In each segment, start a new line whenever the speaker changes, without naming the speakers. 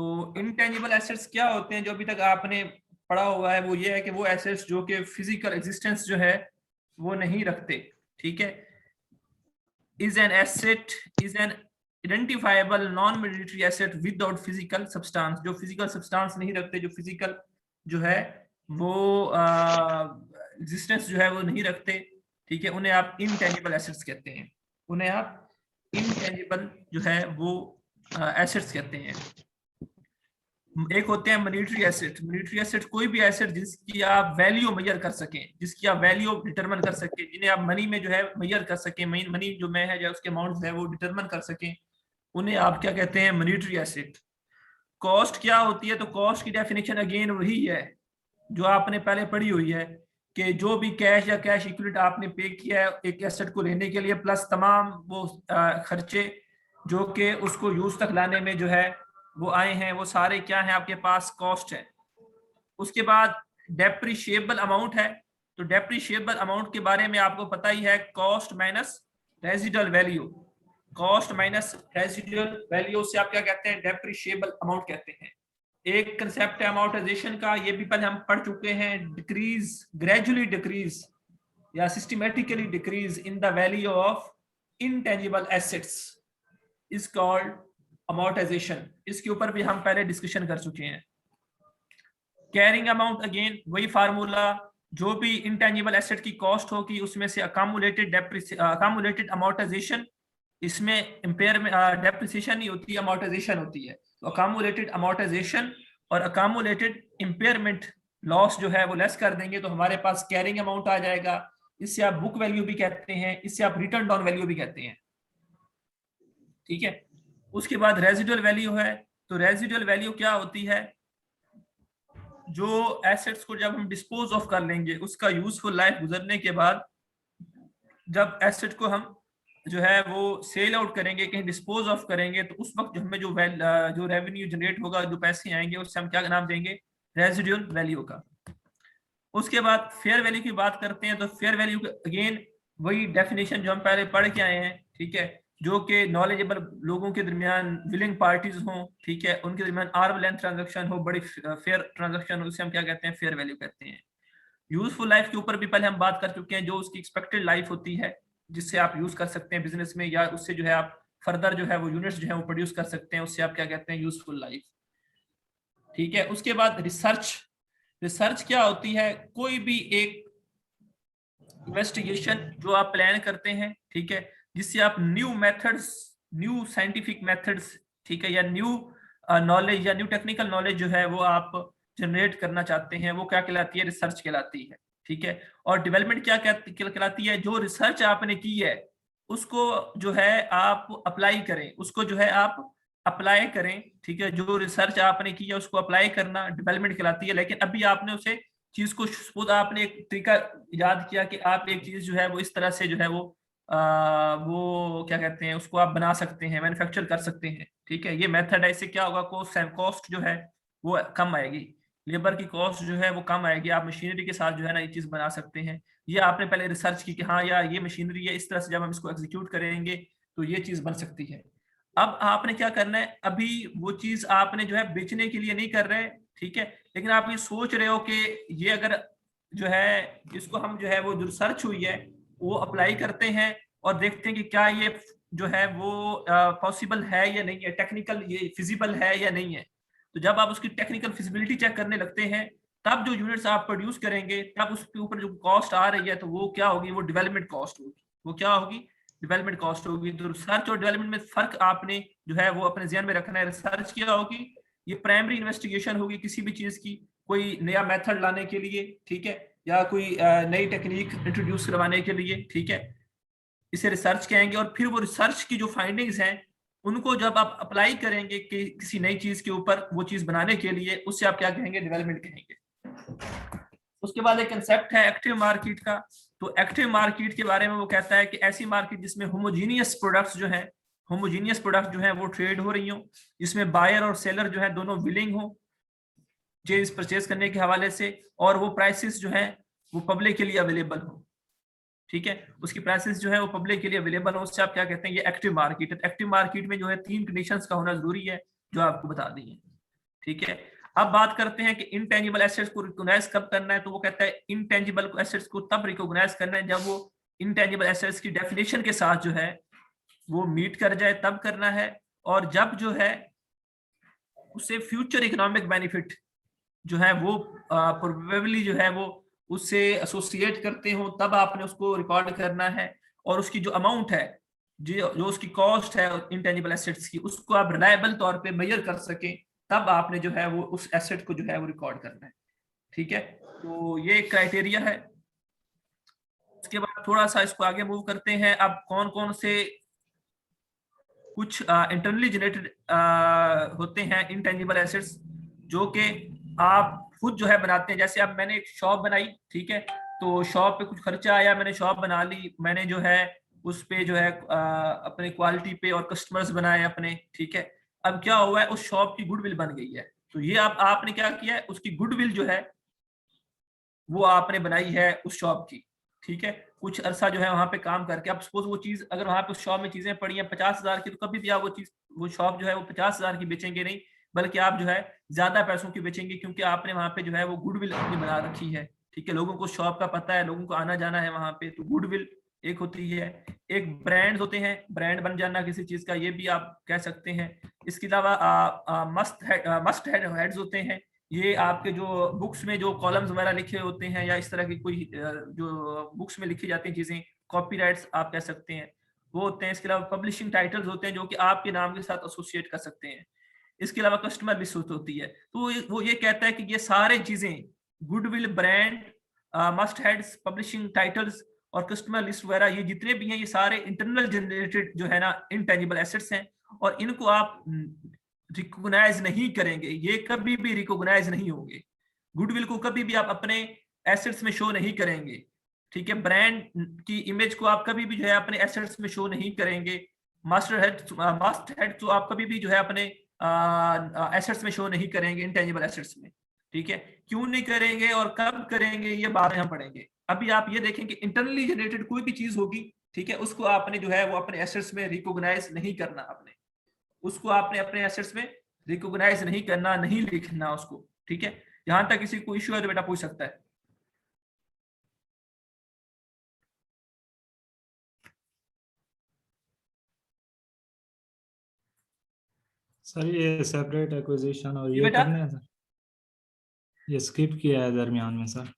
तो intangible assets क्या होते हैं जो अभी तक आपने पढ़ा हुआ है, वो ये है कि वो एसेट्स जो कि फिजिकल एग्जिस्टेंस जो है वो नहीं रखते, ठीक है। is an asset is an identifiable non-monetary asset without physical substance, जो फिजिकल सब्सटेंस नहीं रखते, जो फिजिकल जो है वो एग्जिस्टेंस जो है वो नहीं रखते, ठीक है, उन्हें आप इनटेंजिबल एसेट्स कहते हैं। उन्हें आप इनटेंजिबल जो है वो एसेट्स कहते हैं। एक होते हैं मॉनेटरी एसेट। मॉनेटरी एसेट कोई भी एसेट जिसकी आप वैल्यू मेजर कर सकें, जिसकी आप वैल्यू डिटरमिन कर सकें, जिन्हें आप मनी में जो है मेजर कर सकें, मनी जो में है जो उसके अमाउंट है वो डिटरमिन कर सकें, उन्हें आप क्या कहते हैं, मॉनेटरी एसेट। कॉस्ट क्या होती है? तो कॉस्ट की डेफिनेशन अगेन वही है जो आपने पहले पढ़ी हुई है कि जो भी कैश या कैश इक्विवेलेंट आपने पे किया है एक एसेट को लेने के लिए, प्लस तमाम वो खर्चे जो कि उसको यूज तक लाने में जो है वो आए हैं, वो सारे क्या हैं आपके पास, कॉस्ट है। उसके बाद डेप्रिशिएबल अमाउंट है। तो डेप्रिशिएबल अमाउंट के बारे में आपको पता ही है, cost minus residual value. Cost minus residual value से आप क्या कहते हैं, डेप्रिशिएबल अमाउंट कहते हैं। एक कंसेप्ट है अमाउंटाइजेशन का, ये भी पहले हम पढ़ चुके हैं, डिक्रीज, ग्रेजुअली डिक्रीज या systematically decrease in the value of intangible assets is called amortization. इसके ऊपर भी हम पहले डिस्कशन कर चुके हैं। कैरिंग अमाउंट अगेन वही फार्मूला, जो भी इंटेंजिबल एसेट की कॉस्ट होगी उसमें से अकामुलेटेड अमाउंटाइजेशन, इसमें इम्पेयरमेंट डेप्रिसिएशन नहीं होती, अमाउंटाइजेशन होती है। तो अकामुलेटेड अमाउंटाइजेशन और अकामुलेटेड इम्पेयरमेंट लॉस जो है वो लेस कर देंगे तो हमारे पास कैरिंग अमाउंट आ जाएगा। इससे आप बुक वैल्यू भी कहते हैं, इससे आप रिटर्न डाउन वैल्यू भी कहते हैं, ठीक है। उसके बाद रेजिडुअल वैल्यू है। तो रेजिडुअल वैल्यू क्या होती है? जो एसेट्स को जब हम डिस्पोज ऑफ कर लेंगे, उसका यूजफुल लाइफ गुजरने के बाद जब एसेट को हम जो है वो सेल आउट करेंगे, कहीं डिस्पोज ऑफ करेंगे, तो उस वक्त हमें जो रेवेन्यू जनरेट होगा, जो पैसे आएंगे, उससे हम क्या नाम देंगे, रेजिडुअल वैल्यू का। उसके बाद फेयर वैल्यू की बात करते हैं। तो फेयर वैल्यू अगेन वही डेफिनेशन जो हम पहले पढ़ के आए हैं, ठीक है, जो कि नॉलेजेबल लोगों के दरमियान विलिंग पार्टीज हों, ठीक है, उनके दरमियान आर्म लेंथ ट्रांजैक्शन हो, बड़ी फेयर ट्रांजैक्शन हो, उसे हम क्या कहते हैं, फेयर वैल्यू कहते हैं। यूजफुल लाइफ के ऊपर भी पहले हम बात कर चुके हैं, जो उसकी एक्सपेक्टेड लाइफ होती है जिससे आप यूज कर सकते हैं बिजनेस में, या उससे जो है आप फर्दर जो है वो यूनिट्स जो है वो प्रोड्यूस कर सकते हैं, उससे आप क्या कहते हैं, यूजफुल लाइफ, ठीक है। उसके बाद रिसर्च। रिसर्च क्या होती है? कोई भी एक इन्वेस्टिगेशन जो आप प्लान करते हैं, ठीक है, जिससे आप new methods, new scientific methods, ठीक है, या न्यू नॉलेज या न्यू टेक्निकल नॉलेज जो है वो आप जनरेट करना चाहते हैं, वो क्या कहलाती है, रिसर्च कहलाती है, ठीक है। और डेवलपमेंट क्या कहलाती है? जो रिसर्च आपने की है उसको जो है आप अप्लाई करें, उसको जो है आप अप्लाई करें, ठीक है, जो रिसर्च आपने की है उसको अप्लाई करना डेवलपमेंट कहलाती है। लेकिन अभी आपने उसे चीज को, सपोज आपने एक तरीका याद किया कि आप एक चीज जो है वो इस तरह से जो है वो क्या कहते हैं, उसको आप बना सकते हैं, मैन्युफैक्चर कर सकते हैं, ठीक है, ये मेथड है। इससे क्या होगा, कॉस्ट जो है वो कम आएगी, लेबर की कॉस्ट जो है वो कम आएगी, आप मशीनरी के साथ जो है ना ये चीज बना सकते हैं। ये आपने पहले रिसर्च की कि हाँ यार ये मशीनरी है, इस तरह से जब हम इसको एग्जीक्यूट करेंगे तो ये चीज बन सकती है। अब आपने क्या करना है, अभी वो चीज आपने जो है बेचने के लिए नहीं कर रहे, ठीक है, लेकिन आप ये सोच रहे हो कि ये अगर जो है इसको हम जो है वो जो रिसर्च हुई है वो अप्लाई करते हैं और देखते हैं कि क्या ये जो है वो पॉसिबल है या नहीं है, टेक्निकल ये फिजिबल है या नहीं है। तो जब आप उसकी टेक्निकल फिजिबिलिटी चेक करने लगते हैं, तब जो यूनिट्स आप प्रोड्यूस करेंगे, तब उसके ऊपर जो कॉस्ट आ रही है तो वो क्या होगी, वो डेवलपमेंट कॉस्ट होगी। वो क्या होगी, डेवलपमेंट कॉस्ट होगी। तो रिसर्च और डेवलपमेंट में फर्क आपने जो है वो अपने ध्यान में रखना है। रिसर्च क्या होगी, ये प्राइमरी इन्वेस्टिगेशन होगी किसी भी चीज की, कोई नया मेथड लाने के लिए, ठीक है, या कोई नई टेक्निक इंट्रोड्यूस करवाने के लिए, ठीक है, इसे रिसर्च कहेंगे। और फिर वो रिसर्च की जो फाइंडिंग्स हैं उनको जब आप अप्लाई करेंगे कि किसी नई चीज के ऊपर वो चीज बनाने के लिए, उससे आप क्या कहेंगे, डेवलपमेंट कहेंगे। उसके बाद एक कंसेप्ट है एक्टिव मार्केट का। तो एक्टिव मार्केट के बारे में वो कहता है कि ऐसी मार्केट जिसमें होमोजीनियस प्रोडक्ट्स जो है, होमोजीनियस प्रोडक्ट जो है वो ट्रेड हो रही हो, जिसमें बायर और सेलर जो है दोनों विलिंग हो चीज परचेज करने के हवाले से, और वो प्राइसेस जो है वो पब्लिक के लिए अवेलेबल हो, ठीक है, उसकी प्राइसेस जो है वो पब्लिक के लिए अवेलेबल हो, उससे आप क्या कहते हैं, ये एक्टिव मार्केट है। एक्टिव मार्केट में जो है 3 कंडीशंस का होना जरूरी है जो आपको बता दी है। ठीक है। अब बात करते हैं कि इंटेंजिबल एसेट्स को रिकॉग्नाइज कब करना है। तो वो कहता है इंटेंजिबल एसेट्स को तब रिकॉग्नाइज करना है जब वो इंटेंजिबल एसेट्स की डेफिनेशन के साथ जो है वो मीट कर जाए, तब करना है। और जब जो है उससे फ्यूचर इकोनॉमिक बेनिफिट जो है वो प्रोबेबली जो है वो उससे एसोसिएट करते हो, तब आपने उसको रिकॉर्ड करना है। और उसकी जो अमाउंट है, जो उसकी कॉस्ट है इंटेंजिबल एसेट्स की, उसको आप रिलायबल तौर पे मेजर कर सकें, तब आपने जो है वो उस एसेट को जो है वो रिकॉर्ड करना है। ठीक है, तो ये एक क्राइटेरिया है। इसके बाद थोड़ा सा इसको आगे मूव करते हैं। अब कौन कौन से कुछ इंटरनली जनरेटेड होते हैं इंटेंजिबल एसेट्स जो कि आप खुद जो है बनाते हैं। जैसे अब मैंने एक शॉप बनाई, ठीक है, तो शॉप पे कुछ खर्चा आया, मैंने शॉप बना ली, मैंने जो है उस पे जो है अपने क्वालिटी पे और कस्टमर्स बनाए अपने, ठीक है। अब क्या हुआ है, उस शॉप की गुडविल बन गई है। तो ये आपने क्या किया है, उसकी गुडविल जो है वो आपने बनाई है उस शॉप की, ठीक है। कुछ अरसा जो है वहां पे काम करके, अब सपोज वो चीज अगर वहां पे उस शॉप में चीजें पड़ी हैं 50,000 की, तो कभी भी आप वो शॉप जो है वो 50,000 की बेचेंगे नहीं, बल्कि आप जो है ज्यादा पैसों की बेचेंगे, क्योंकि आपने वहां पे जो है वो गुडविल अपनी बना रखी है। ठीक है, लोगों को शॉप का पता है, लोगों को आना जाना है वहां पे, तो गुडविल एक होती है। एक ब्रांड होते हैं, ब्रांड बन जाना किसी चीज का, ये भी आप कह सकते हैं। इसके अलावा मस्ट हेड्स होते हैं। ये आपके जो बुक्स में जो कॉलम्स वगैरह लिखे होते हैं, या इस तरह की कोई जो बुक्स में लिखी जाती हैं चीजें, कॉपीराइट्स आप कह सकते हैं, वो होते हैं। इसके अलावा पब्लिशिंग टाइटल्स होते हैं जो कि आपके नाम के साथ एसोसिएट कर सकते हैं। इसके अलावा कस्टमर लिस्ट होती है। तो वो ये कहता है कि ये सारे चीजें, goodwill, brand, must heads, publishing titles और कस्टमर लिस्ट वगैरह, ये जितने भी हैं ये सारे इंटरनल जनरेटेड जो है ना इंटेंजिबल एसेट्स हैं, और इनको आप रिकॉग्नाइज नहीं करेंगे, ये कभी भी रिकॉग्नाइज नहीं होंगे। गुडविल को कभी भी आप अपने एसेट्स में शो नहीं करेंगे, ठीक है। ब्रांड की इमेज को आप कभी भी जो है अपने एसेट्स में शो नहीं करेंगे। मस्ट हेड तो आप कभी भी जो है अपने एसेट्स में शो नहीं करेंगे, इंटेंजिबल एसेट्स में, ठीक है। क्यों नहीं करेंगे और कब करेंगे, ये बात हम पढ़ेंगे। अभी आप ये देखें कि इंटरनली जनरेटेड कोई भी चीज होगी, ठीक है, उसको आपने जो है वो अपने एसेट्स में रिकॉग्नाइज नहीं करना, आपने उसको आपने अपने एसेट्स में रिकॉग्नाइज नहीं करना, नहीं लिखना उसको, ठीक है। यहां तक किसी को इश्यू है तो बेटा पूछ सकता है।
सर ये सेपरेट एक्विजिशन और
जी
ये
बेटा,
करने हैं सर, ये स्किप किया है दरमियान में सर।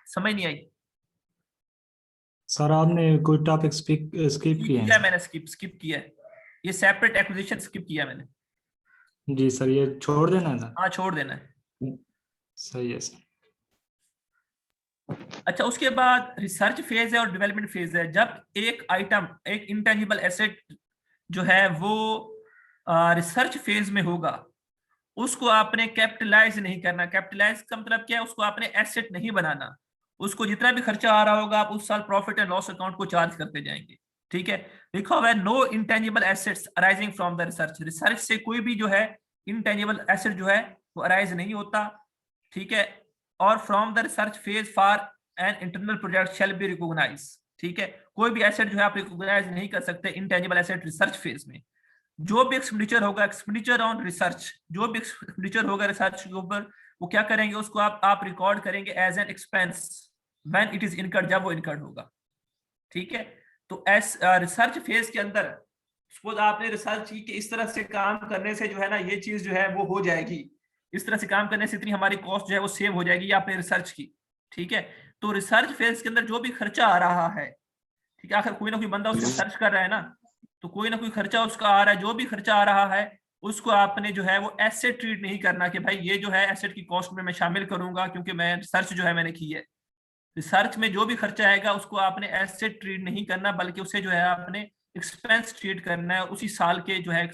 समझ नहीं आई।
सर आपने कोई टॉपिक स्किप किए हैं
किया
सर?
मैंने, स्किप किया है, ये सेपरेट एक्विजिशन स्किप किया मैंने।
जी सर, ये छोड़ देना है सर।
हाँ, छोड़ देना है।
सही है सर।
अच्छा, उसके बाद रिसर्च फेज है और डेवलपमेंट फेज है। जब एक आइटम, एक इंटेंजिबल एसेट जो है वो रिसर्च फेज में होगा, उसको आपने कैपिटलाइज नहीं करना। कैपिटलाइज का मतलब क्या है, उसको आपने एसेट नहीं बनाना। उसको जितना भी खर्चा आ रहा होगा आप उस साल प्रॉफिट एंड लॉस अकाउंट को चार्ज करते जाएंगे, ठीक है। लिखा हुआ है no intangible assets arising from the research. Research से कोई भी जो है इंटेंजिबल एसेट जो है वो अराइज नहीं होता, ठीक है। और from the research phase for an internal project shall be recognise, ठीक है। कोई भी एसेट जो है आप रिकॉग्नाइज नहीं कर सकते इंटेंजिबल एसेट रिसर्च फेज में। जो भी एक्सपेंडिचर होगा, एक्सपेंडिचर ऑन रिसर्च, जो भी एक्सपेंडिचर होगा रिसर्च के ऊपर, वो क्या करेंगे, उसको आप रिकॉर्ड करेंगे as an expense when it is incurred, जब वो इनकर्ड होगा, ठीक है। तो एस रिसर्च फेज के अंदर सपोज आपने रिसर्च की कि इस तरह से काम करने से जो है ना ये चीज जो है वो हो जाएगी, इस तरह से काम करने से इतनी हमारी कॉस्ट जो है वो सेव हो जाएगी, ये आपने रिसर्च की, ठीक है। तो रिसर्च फेज के अंदर जो भी खर्चा आ रहा है, ठीक है, आखिर कोई ना कोई बंदा उसमें सर्च कर रहा है ना, तो कोई ना कोई खर्चा उसका आ रहा है। जो भी खर्चा आ रहा है उसको आपने जो है वो एसेट ट्रीट नहीं करना कि भाई ये जो है एसेट की कॉस्ट में मैं शामिल करूंगा, क्योंकि मैं रिसर्च जो है मैंने की है। रिसर्च में जो भी खर्चा आएगा उसको आपने एसेट ट्रीट नहीं करना, बल्कि उसे जो है आपने एक्सपेंस ट्रीट करना है। उसी साल के जो है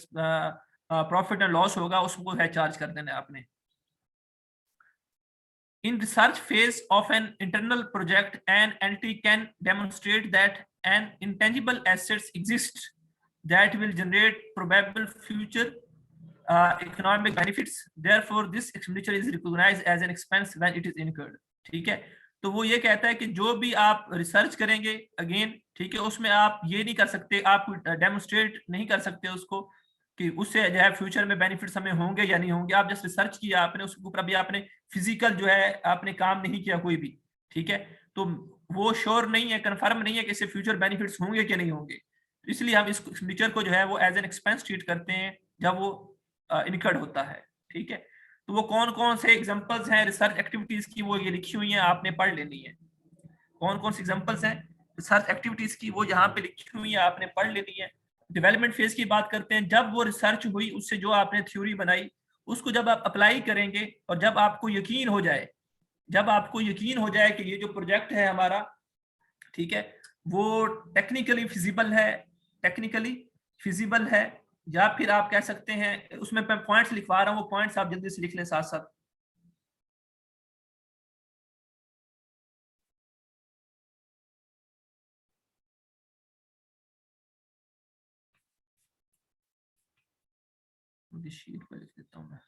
प्रॉफिट एंड लॉस होगा उसको है चार्ज कर देना है आपने। In research phase of an internal project, an entity can demonstrate that an intangible assets exist that will generate probable future economic benefits. Therefore, this expenditure is recognized as an expense when it is incurred. ठीक है, तो वो ये कहता है कि जो भी आप रिसर्च करेंगे अगेन, ठीक है, उसमें आप ये नहीं कर सकते, आप डेमोन्स्ट्रेट नहीं कर सकते उसको कि उससे जो है फ्यूचर में बेनिफिट्स हमें होंगे या नहीं होंगे। आप जस्ट रिसर्च किया आपने, उसके ऊपर अभी आपने फिजिकल जो है आपने काम नहीं किया कोई भी, ठीक है, तो वो श्योर नहीं है, कंफर्म नहीं है कि इससे फ्यूचर बेनिफिट्स होंगे कि नहीं होंगे। इसलिए हम इस एक्सपेंडिचर को जो है वो एज एन एक्सपेंस ट्रीट करते हैं जब वो इनकर्ड होता है, ठीक है। तो वो कौन कौन से एग्जांपल्स हैं रिसर्च एक्टिविटीज की, वो ये लिखी हुई है, आपने पढ़ लेनी है। कौन कौन सी एग्जांपल्स हैं रिसर्च एक्टिविटीज की, वो यहाँ पे लिखी हुई है, आपने पढ़ लेनी है। डेवलपमेंट फेज की बात करते हैं, जब वो रिसर्च हुई उससे जो आपने थ्योरी बनाई उसको जब आप अप्लाई करेंगे और जब आपको यकीन हो जाए, जब आपको यकीन हो जाए कि ये जो प्रोजेक्ट है हमारा, ठीक है, वो टेक्निकली फिजिबल है, या फिर आप कह सकते हैं, उसमें मैं पॉइंट्स लिखवा रहा हूँ, वो पॉइंट्स आप जल्दी से लिख लें साथ साथ। शीट पर लिख देता हूँ मैं।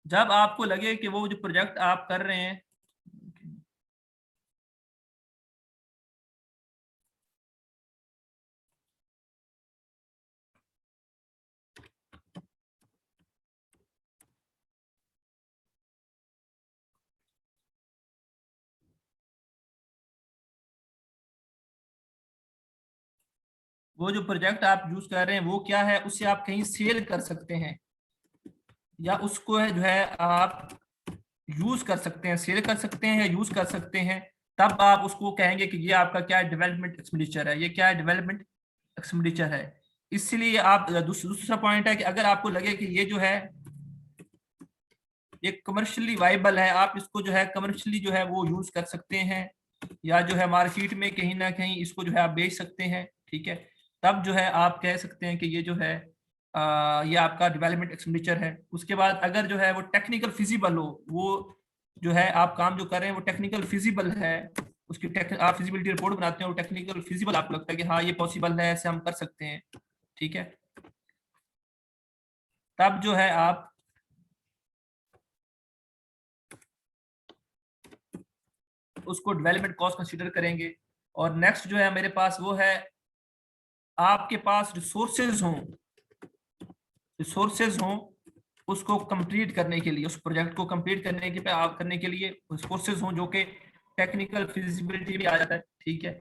जब आपको लगे कि वो जो प्रोजेक्ट आप कर रहे हैं, वो जो प्रोजेक्ट आप यूज कर रहे हैं वो क्या है, उससे आप कहीं सेल कर सकते हैं, या उसको है जो है आप यूज कर सकते हैं, सेल कर सकते हैं या यूज कर सकते हैं। तब आप उसको कहेंगे कि ये आपका क्या है, डेवलपमेंट एक्सपेंडिचर है, ये क्या है, डेवलपमेंट एक्सपेंडिचर है। इसलिए आप दूसरा पॉइंट है कि अगर आपको लगे कि ये जो है ये कमर्शियली वाइबल है, आप इसको जो है कमर्शियली जो है वो यूज कर सकते हैं, या जो है मार्केट में कहीं ना कहीं इसको जो है आप बेच सकते हैं, ठीक है, तब जो है आप कह सकते हैं कि ये जो है ये आपका डेवलपमेंट एक्सपेंडिचर है। उसके बाद अगर जो है वो टेक्निकल फिजिबल हो, वो जो है आप काम जो कर रहे हैं वो टेक्निकल फिजिबल है, उसकी आप फिजिबिलिटी रिपोर्ट बनाते हैं, वो टेक्निकल फिजिबल आपको लगता है कि हाँ ये पॉसिबल है, ऐसे हम कर सकते हैं, ठीक है, तब जो है आप उसको डेवलपमेंट कॉस्ट कंसीडर करेंगे। और नेक्स्ट जो है मेरे पास वो है, आपके पास रिसोर्सेज हों उसको कंप्लीट करने के लिए, उस प्रोजेक्ट को कंप्लीट करने के पे आप करने के लिए रिसोर्सेज हों, जो कि टेक्निकल फिजिबिलिटी भी आ जाता है, ठीक है,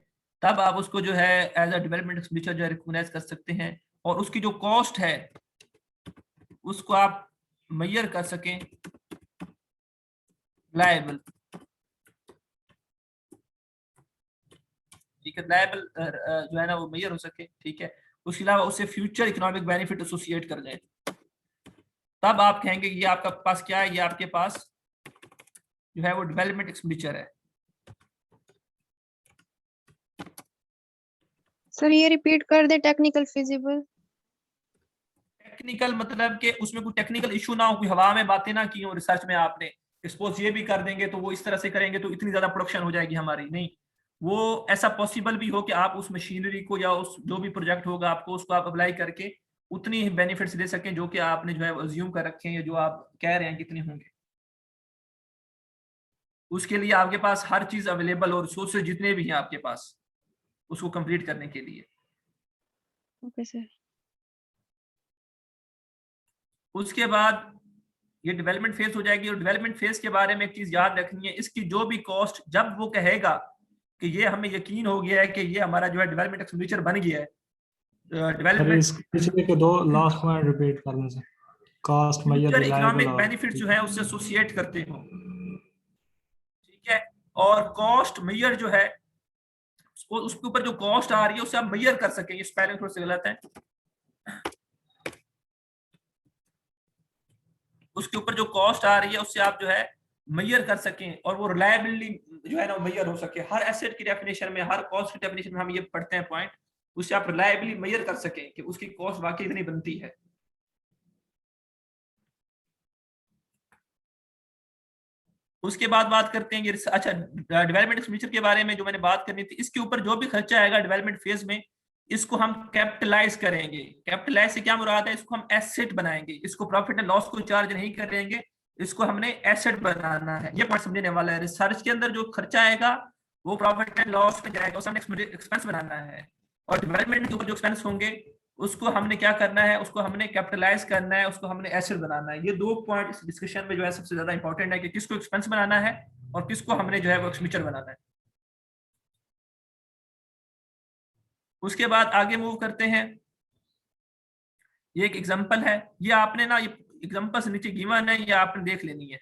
तब आप उसको जो है एज अ डेवलपमेंट एक्सपेंडिचर जो है रिकॉग्नाइज कर सकते हैं। और उसकी जो कॉस्ट है उसको आप मेजर कर सकें, लायबल, ठीक है, लायबल जो है ना वो मेजर हो सके, ठीक है, उसके अलावा उससे फ्यूचर इकोनॉमिक बेनिफिट एसोसिएट कर लें, तब आप कहेंगे कि ये आपका पास क्या है, ये आपके पास जो है वो डेवलपमेंट एक्सपेंडिचर है।
सर ये रिपीट कर दे, टेक्निकल फिजिबल।
टेक्निकल मतलब कि उसमें कोई टेक्निकल इशू ना हो, कोई हवा में बातें ना की हो रिसर्च में आपने, सपोज ये भी कर देंगे तो वो इस तरह से करेंगे तो इतनी ज्यादा प्रोडक्शन हो जाएगी हमारी, नहीं, वो ऐसा पॉसिबल भी हो कि आप उस मशीनरी को या उस जो भी प्रोजेक्ट होगा आपको उसको आप अप्लाई करके उतनी ही बेनिफिट्स दे सकें जो कि आपने जो है अज्यूम कर रखे हैं या जो आप कह रहे हैं कितने होंगे। उसके लिए आपके पास हर चीज अवेलेबल और रिसोर्सेज जितने भी हैं आपके पास उसको कंप्लीट करने के लिए।
Okay sir.
उसके बाद ये डेवलपमेंट फेज हो जाएगी, और डेवलपमेंट फेज के बारे में एक चीज याद रखनी है, इसकी जो भी कॉस्ट, जब वो कहेगा कि ये हमें यकीन हो गया है कि ये हमारा जो है डेवलपमेंट एक्सपेंडिचर बन गया है,
सर
डेवलपमेंट
इस पिछले के दो लास्ट पॉइंट रिपीट करने से, cost measure
future
reliable
economic
और
बेनिफिट जो है उससे एसोसिएट करते हो, ठीक है, और कॉस्ट मेजर जो है उसके ऊपर जो कॉस्ट आ रही है उसे आप मेजर कर सकें, ये स्पेलिंग थोड़ा सा गलत है, उसके ऊपर जो कॉस्ट आ रही है उससे आप जो है मेजर कर सकें, और वो रिलायबिलिटी जो है ना मेजर हो सके। हर एसेट की डेफिनेशन में, हर कॉस्ट की डेफिनेशन में हम ये पढ़ते हैं पॉइंट, उससे आप रिलायबली मेजर कर सकें कि उसकी कॉस्ट वाकई इतनी बनती है। उसके बाद बात करते हैं ये अच्छा डेवलपमेंट एक्सपेंडिचर के बारे में जो मैंने बात करनी थी। इसके ऊपर जो भी खर्चा आएगा डेवलपमेंट फेज में, इसको हम कैपिटलाइज करेंगे। कैपिटलाइज से क्या मुराद है, इसको हम एसेट बनाएंगे, इसको प्रॉफिट एंड लॉस को चार्ज नहीं करेंगे, इसको हमने एसेट बनाना है। ये पॉइंट समझने वाला है। रिसर्च के अंदर जो खर्चा आएगा वो प्रॉफिट एंड लॉस में जाएगा, उसको हमने एक्सपेंस बनाना है। और डेवलपमेंट के ऊपर जो एक्सपेंस होंगे उसको हमने क्या करना है, उसको हमने कैपिटलाइज करना है, उसको हमने एसेट बनाना है। ये दो पॉइंट इस डिस्कशन में जो है सबसे ज्यादा इंपॉर्टेंट है कि किसको एक्सपेंस बनाना है और किसको हमने जो है वो एक्सपेंडिचर बनाना है। उसके बाद आगे मूव करते हैं। ये एक एग्जांपल है, ये आपने ना, ये एग्जांपल्स नीचे गिवन है, ये आपने देख लेनी है,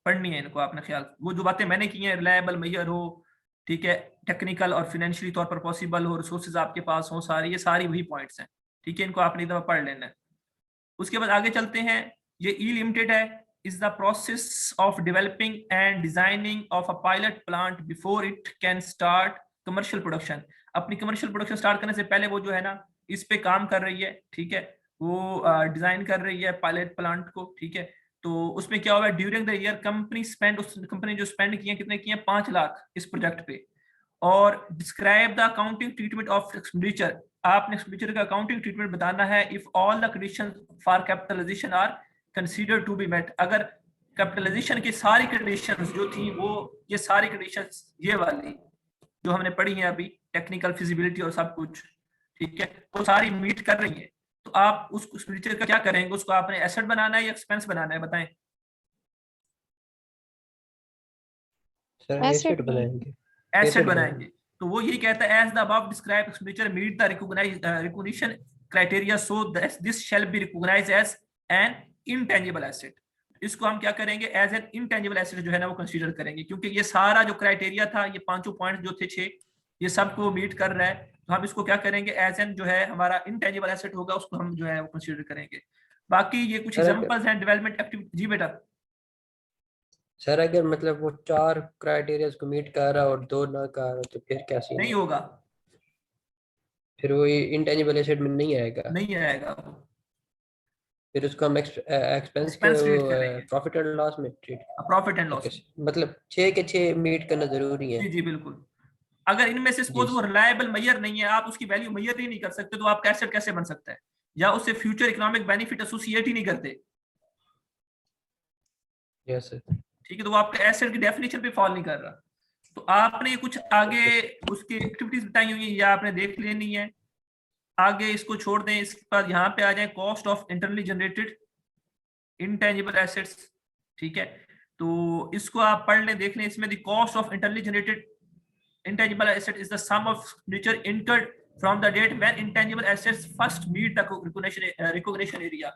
पढ़नी है इनको आपने ख्याल। वो जो बातें मैंने की हैं, रिलायबल मेजर हो, ठीक है, टेक्निकल और फाइनेंशियली तौर पर पॉसिबल हो, रिसोर्सेज आपके पास हो, सारी ये सारी वही पॉइंट्स हैं, ठीक है, इनको आपने एक दफा पढ़ लेना है। उसके बाद आगे चलते हैं। ये ई लिमिटेड है, is the process of developing and designing of a pilot plant before it can start commercial production. अपनी कमर्शियल प्रोडक्शन स्टार्ट करने से पहले वो जो है ना इस पे काम कर रही है, ठीक है, वो डिजाइन कर रही है पायलट प्लांट को, ठीक है। तो उसमें क्या हुआ है, during the year company spend, उस कंपनी जो स्पेंड किए कितने किए, 5 लाख इस प्रोजेक्ट पे। और describe the accounting treatment of expenditure, आपने एक्सपेंडिचर का अकाउंटिंग ट्रीटमेंट बताना है। If all the condition for capitalisation are considered to be met, अगर कैपिटलाइजेशन की सारी कंडीशंस जो थी वो, ये सारी कंडीशंस ये वाली जो हमने पढ़ी है अभी, टेक्निकल फिजिबिलिटी और सब कुछ, ठीक है, वो सारी मीट कर रही है, तो आप उस एक्सपेंडिचर का क्या करेंगे, उसको आपने एसेट बनाना है या एक्सपेंस बनाना है, बताएं।
सर एसेट बनाएंगे।
एसेट बनाएंगे। तो वो यही कहता है, as the above describe expenditure meet the recognition criteria so this shall be recognised as an intangible asset. इसको हम क्या करेंगे, एज एन इनटेंजिबल एसेट जो है ना वो कंसीडर करेंगे, क्योंकि ये सारा जो क्राइटेरिया था, ये 5 पॉइंट जो थे 6, ये सबको मीट कर रहा है, तो हम इसको क्या करेंगे, एज एन जो है हमारा इनटेंजिबल एसेट होगा, उसको हम जो है वो कंसीडर करेंगे। बाकी ये कुछ एग्जांपल्स हैं डेवलपमेंट एक्टिविटी। जी बेटा।
सर अगर मतलब वो 4 क्राइटेरियाज को मीट कर रहा और 2 ना कर रहा तो फिर क्या सीन
नहीं होगा,
फिर वो इंटेंजिबल एसेट में नहीं आएगा,
नहीं आएगा,
फिर उसको हम एक्सपेंस के
एक्सपेंस ट्रीट करेंगे,
प्रॉफिट एंड लॉस में ट्रीट।
Profit and loss.
मतलब 6 के 6 मीट करना जरूरी है।
जी जी बिल्कुल। अगर इनमें से सपोज वो रिलायबल मेजर नहीं है, आप उसकी वैल्यू मेजर ही नहीं कर सकते, तो आपका एसेट कैसे बन सकता है, या उससे फ्यूचर इकोनॉमिक बेनिफिट एसोसिएट ही नहीं करते,
यस सर।
ठीक है, तो वो आपके एसेट की डेफिनेशन पे फॉल नहीं कर रहा। तो आपने कुछ आगे उसकी एक्टिविटीज बताई हुई है, या आपने देख लेनी है, आगे इसको छोड़ दें। इसके बाद यहाँ पे आ जाए, cost of internally generated intangible assets, ठीक है, तो इसको आप पढ़ लें, देख लें। इसमें the cost of internally generated intangible asset is the sum of expenditure incurred from the date when intangible assets first meet the recognition area।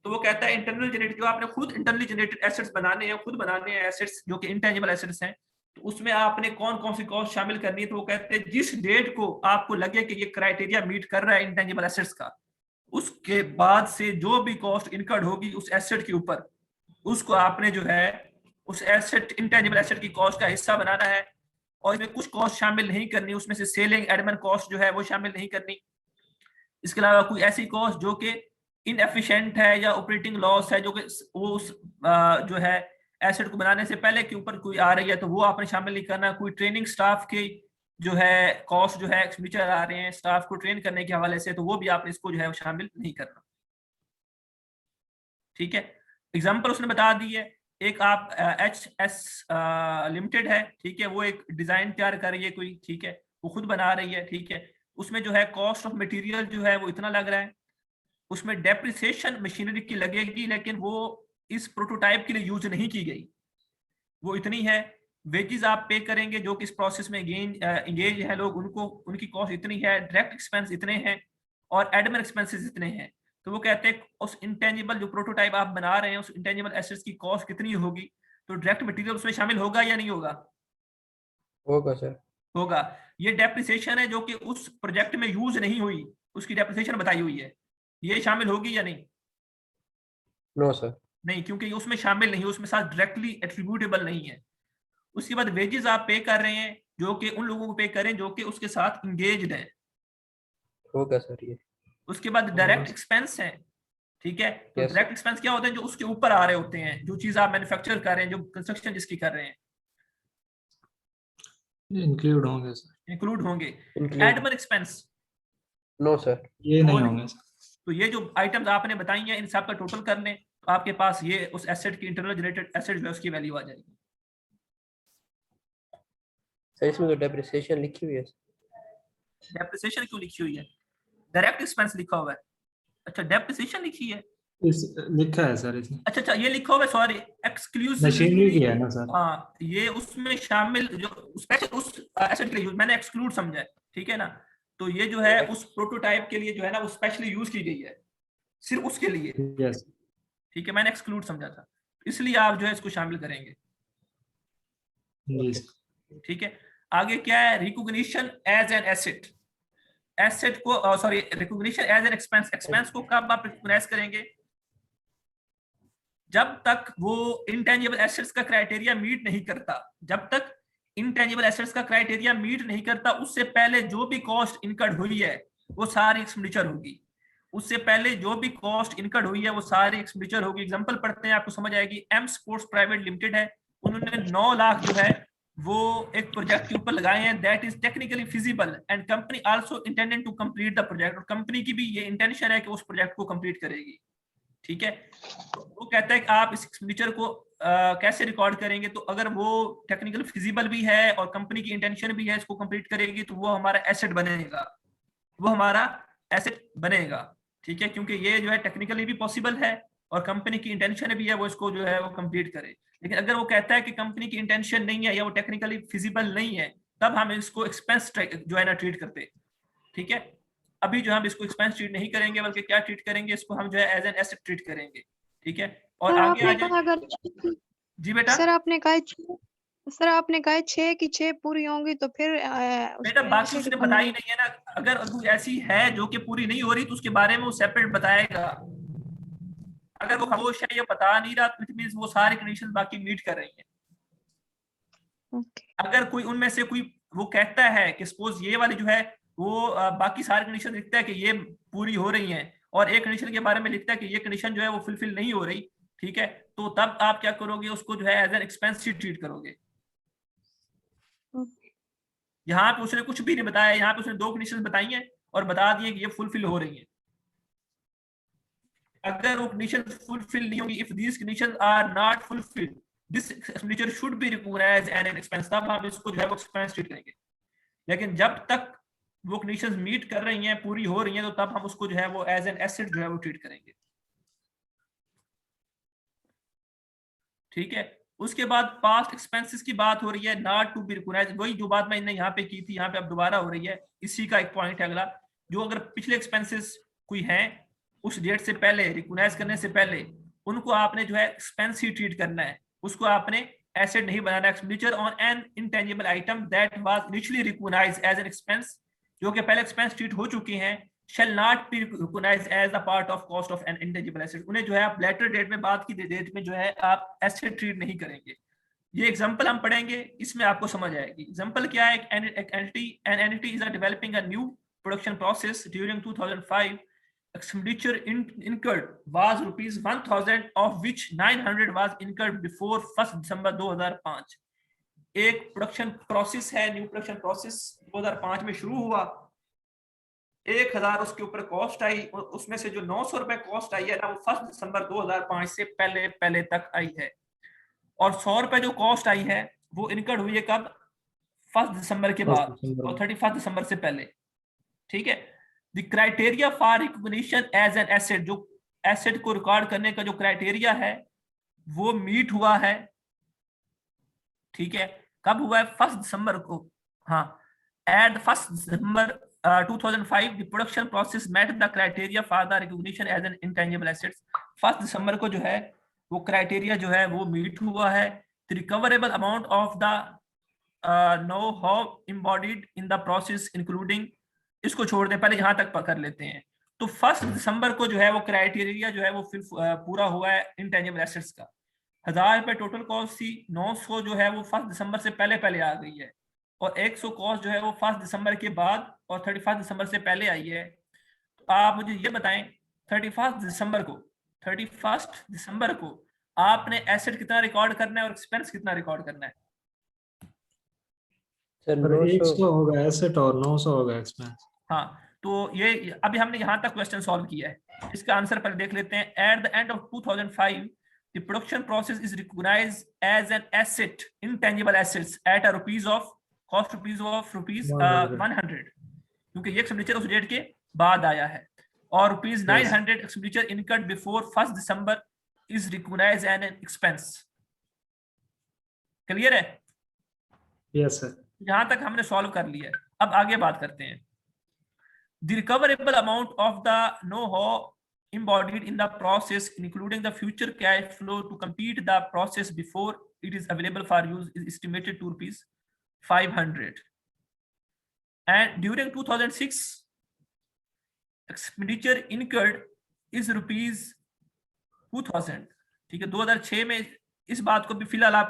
तो वो कहता है इंटरनल जनरेटेड, जो आपने खुद इंटरनली जनरेटेड एसेट्स बनाने हैं, खुद बनाने हैं एसेट्स जो कि इंटेंजिबल एसेट्स हैं, तो उसमें आपने कौन कौन सी कॉस्ट शामिल करनी है। तो वो कहते हैं जिस डेट को आपको लगे कि ये क्राइटेरिया मीट कर रहा है इंटेंजिबल एसेट्स का, उसके बाद से जो भी कॉस्ट इनकर्ड होगी उस एसेट के ऊपर, उसको आपने जो है उस एसेट इंटेंजिबल एसेट की कॉस्ट का हिस्सा बनाना है। और इसमें कुछ कॉस्ट शामिल नहीं करनी, उसमें से सेलिंग एडमिन कॉस्ट जो है वो शामिल नहीं करनी। इसके अलावा कोई ऐसी कॉस्ट जो कि इनएफिशिएंट है या ऑपरेटिंग लॉस है, जो कि वो उस जो है एसेट को बनाने से पहले के ऊपर कोई आ रही है, तो वो आपने शामिल नहीं करना। कोई ट्रेनिंग स्टाफ की जो है कॉस्ट जो है एक्सपेंडिचर आ रहे हैं स्टाफ को ट्रेन करने के हवाले से, तो वो भी आपने इसको जो है शामिल नहीं करना, ठीक है। एग्जाम्पल उसने बता दी है। एक आप HS लिमिटेड है, ठीक है, वो एक डिजाइन तैयार कर रही है कोई, ठीक है, वो खुद बना रही है, ठीक है, उसमें जो है कॉस्ट ऑफ मटेरियल जो है वो इतना लग रहा है, उसमें डेप्रिसिएशन मशीनरी की लगेगी, लेकिन वो इस प्रोटोटाइप के लिए यूज नहीं की गई, वो इतनी है। वेजेस आप पे करेंगे जो कि इस प्रोसेस में एंगेज है लोग, उनको उनकी कॉस्ट इतनी है, डायरेक्ट एक्सपेंस इतने हैं और एडमिन एक्सपेंसेस इतने हैं। तो वो कहते हैं उस इंटेंजिबल जो प्रोटोटाइप आप बना रहे हैं उस इंटेंजिबल एसेट्स की कॉस्ट कितनी होगी, तो डायरेक्ट मटेरियल उसमें शामिल होगा या नहीं होगा?
होगा सर।
होगा। ये डेप्रिसिएशन है जो कि उस प्रोजेक्ट में यूज नहीं हुई, उसकी डेप्रिसिएशन बताई हुई है, ये शामिल होगी या नहीं?
No sir.
नहीं, क्योंकि ये उसमें शामिल नहीं, उसमें साथ डायरेक्टली एट्रीब्यूटेबल नहीं है। उसके बाद वेजेस आप पे कर रहे हैं जो कि उन लोगों को पे करें जो कि उसके साथ इंगेज्ड है,
होगा सर ये।
उसके बाद डायरेक्ट एक्सपेंस है, ठीक है, तो डायरेक्ट एक्सपेंस क्या होते हैं, जो उसके ऊपर आ रहे होते हैं, जो चीज आप मैन्युफैक्चर कर रहे हैं, जो कंस्ट्रक्शन जिसकी कर रहे हैं,
इंक्लूड होंगे सर,
इंक्लूड होंगे।
Include
admin expense
no sir.
ये
वो
नहीं
नहीं।
होंगे सर।
तो ये जो आइटम्स आपने बताई हैं इन सब का टोटल करने, तो आपके पास ये उस एसेट की इंटरनल जनरेटेड एसेट जो है उसकी वैल्यू आ जाएगी।
सर इसमें तो डेप्रिसिएशन लिखी हुई है।
डेप्रिसिएशन क्यों लिखी हुई है? डायरेक्ट एक्सपेंस लिखा हुआ है। अच्छा, डेप्रिसिएशन लिखी है।
इस लिखा है सर इसमें,
अच्छा, ये लिखा हुआ है, सॉरी,
मशीनरी की
एक्सक्लूसिवली।
है ना सर।
हाँ, ये उसमें शामिल जो स्पेशल उस एसेट के लिए मैंने एक्सक्लूड समझा है, ठीक है ना। तो ये जो है उस प्रोटोटाइप के लिए जो है ना वो स्पेशली यूज की गई है, सिर्फ उसके लिए,
यस
ठीक है। मैंने एक्सक्लूड समझा था, इसलिए आप जो है इसको शामिल करेंगे,
जी सर।
ठीक है। आगे क्या है? Recognition as an asset. Asset को sorry, recognition as an expense. Expense को कब आप रिकॉग्नाइज करेंगे? जब तक वो इंटेंजिबल एसेट्स का क्राइटेरिया मीट नहीं करता। जब तक इंटेंजिबल एसेट्स का क्राइटेरिया मीट नहीं करता, उससे पहले जो भी कॉस्ट इनकर्ड हुई है वो सारी एक्सपेंडिचर होगी। उससे पहले जो भी कॉस्ट इनकर्ड हुई है वो सारी एक्सपेंडिचर होगी। एग्जांपल पढ़ते हैं, आपको समझ आएगी। एम स्पोर्ट्स प्राइवेट लिमिटेड है, उन्होंने 9 लाख जो है वो एक प्रोजेक्ट के ऊपर लगाए हैं, that is technically feasible and company also intended to complete the project. और कंपनी की भी ये इंटेंशन है कि उस प्रोजेक्ट को कंप्लीट करेगी, ठीक है। तो वो कहता है कि आप इस एक्सपेंडिचर को कैसे रिकॉर्ड करेंगे? तो अगर वो टेक्निकल फिजिबल भी है और कंपनी की इंटेंशन भी है इसको कंप्लीट करेगी, तो वो हमारा एसेट बनेगा, वो हमारा एसेट बनेगा, ठीक है। क्योंकि ये जो है टेक्निकली भी पॉसिबल है और कंपनी की इंटेंशन भी है वो इसको जो है वो कंप्लीट करे। लेकिन अगर वो कहता है कि कंपनी की इंटेंशन नहीं है या वो टेक्निकली फिजिबल नहीं है, तब हम इसको एक्सपेंस जो है ना ट्रीट करते, ठीक है। अभी जो हम इसको एक्सपेंस ट्रीट नहीं करेंगे, बल्कि क्या ट्रीट करेंगे, इसको हम जो है एज एन एसेट ट्रीट करेंगे, ठीक है। और
सर
आगे आ
आपने
जाए।
कहा अगर
जी बेटा।
सर आपने कहा 6 की 6 पूरी होंगी तो फिर
बेटा
उसमें
बाकी
एसिड
उसने
बन
बताई नहीं है ना। अगर कोई ऐसी है जो कि पूरी नहीं हो रही तो उसके बारे में वो सेपरेट बताएगा। अगर वो खामोश है या बता नहीं रहा तो इट मींस वो सारी कंडीशन बाकी मीट कर रही है।
ओके।
अगर कोई उनमें से कोई वो कहता है कि सपोज ये वाली जो है वो बाकी सारी कंडीशन लिखता है कि ये पूरी हो रही हैं, और एक कंडीशन के बारे में लिखता है कि ये कंडीशन जो है वो फुलफिल नहीं हो रही, ठीक है, तो तब आप क्या करोगे? उसको जो है एज एन एक्सपेंस ट्रीट करोगे। यहाँ पे उसने कुछ भी नहीं बताया, यहाँ पे उसने 2 कंडीशन बताई हैं और बता दिए कि ये फुलफिल हो रही है। अगर वो कंडीशन फुलफिल नहीं होगी, if these conditions are not fulfilled, this expenditure should be recognised as an expense, तब हम इसको जो है वो एक्सपेंस ट्रीट करेंगे। लेकिन जब तक वो कंडीशंस मीट कर रही हैं, पूरी हो रही हैं, तो तब हम उसको जो है वो एज एन एसेट जो है वो ट्रीट करेंगे, ठीक है। उसके बाद पास्ट एक्सपेंसेस की बात हो रही है, नॉट टू बी रिकॉग्नाइज्ड। वही जो बात मैंने यहाँ पे की थी, यहाँ पे अब दोबारा हो रही है। इसी का एक पॉइंट है अगला, जो अगर पिछले एक्सपेंसेस कोई हैं उस डेट से पहले, रिकॉग्नाइज करने से पहले, उनको आपने जो है एक्सपेंस ही ट्रीट करना है, उसको आपने एसेट नहीं बनाना। Expenditure on an intangible item that was initially recognised as an expense, जो कि पहले एक्सपेंस ट्रीट हो चुकी हैं, shall not be recognized as a part of cost of an intangible asset। उन्हें जो है आप लेटर डेट में, बात की डेट में जो है आप एसेट ट्रीट नहीं करेंगे। ये एग्जांपल हम पढ़ेंगे, इसमें आपको समझ आएगी। एग्जांपल क्या है? an entity is developing a new production process during 2005, expenditure incurred was rupees 1000, of which 900 was incurred before 1 दिसंबर 2005। एक प्रोडक्शन प्रोसेस है, न्यू प्रोडक्शन प्रोसेस 2005 में शुरू हुआ, 1000 उसके ऊपर कॉस्ट आई, उसमें से जो 900 रुपए कॉस्ट आई है ना वो 1 दिसंबर 2005 से पहले पहले तक आई है। और 100 रुपए जो कॉस्ट आई है वो इनकर्ड हुई है कब? 1 दिसंबर के बाद और 31 दिसंबर से पहले, ठीक है। The criteria for recognition as an asset, जो एसेट को रिकॉर्ड करने का जो क्राइटेरिया है वो मीट हुआ है, ठीक है। कब हुआ है? 1 दिसंबर को। हाँ, eight 1 December 2005 the production process met the criteria for the recognition as an intangible assets। 1 दिसंबर को जो है वो क्राइटेरिया जो है वो मीट हुआ है। the recoverable amount of the know-how embodied in the process including, इसको छोड़ दें, पहले यहाँ तक पकड़ लेते हैं। तो 1 दिसंबर को जो है वो क्राइटेरिया जो है वो फिर पूरा हुआ है इंटेंजिबल एसेट्स का। 1000 रुपए टोटल कॉस्ट थी, 900 जो है वो 1 दिसंबर से पहले पहले आ गई है, और 100 कॉस्ट जो है वो 1 दिसंबर के बाद और 31 दिसंबर से पहले आई है। तो आप मुझे ये बताएं, 31 दिसंबर को आपने एसेट कितना रिकॉर्ड करना है और एक्सपेंस कितना रिकॉर्ड करना है?
सर
पर
900
100 होगा एसेट और 900 होगा एक्सपेंस।
हाँ, तो ये अभी हमने यहाँ तक क्वेश्चन सॉल्व किया है। इसका आंसर पहले देख लेते हैं। At the end of 2005 the production process is recognized as an asset, intangible assets at a cost rupees 100, क्योंकि ये एक्सपेंडिचर उस डेट के बाद आया है, और rupees 900 expenditure incurred before 1 December is recognised as an expense. Clear है?
Yes sir.
यहां तक हमने सॉल्व कर लिया है। अब आगे बात करते हैं। The recoverable amount of the know-how embodied in the process, including the future cash flow to complete the process before it is available for use, is estimated to rupees 500. And during 2006, expenditure incurred is rupees 2000। ठीक है, 2006 में इस बात को भी फिलहाल आप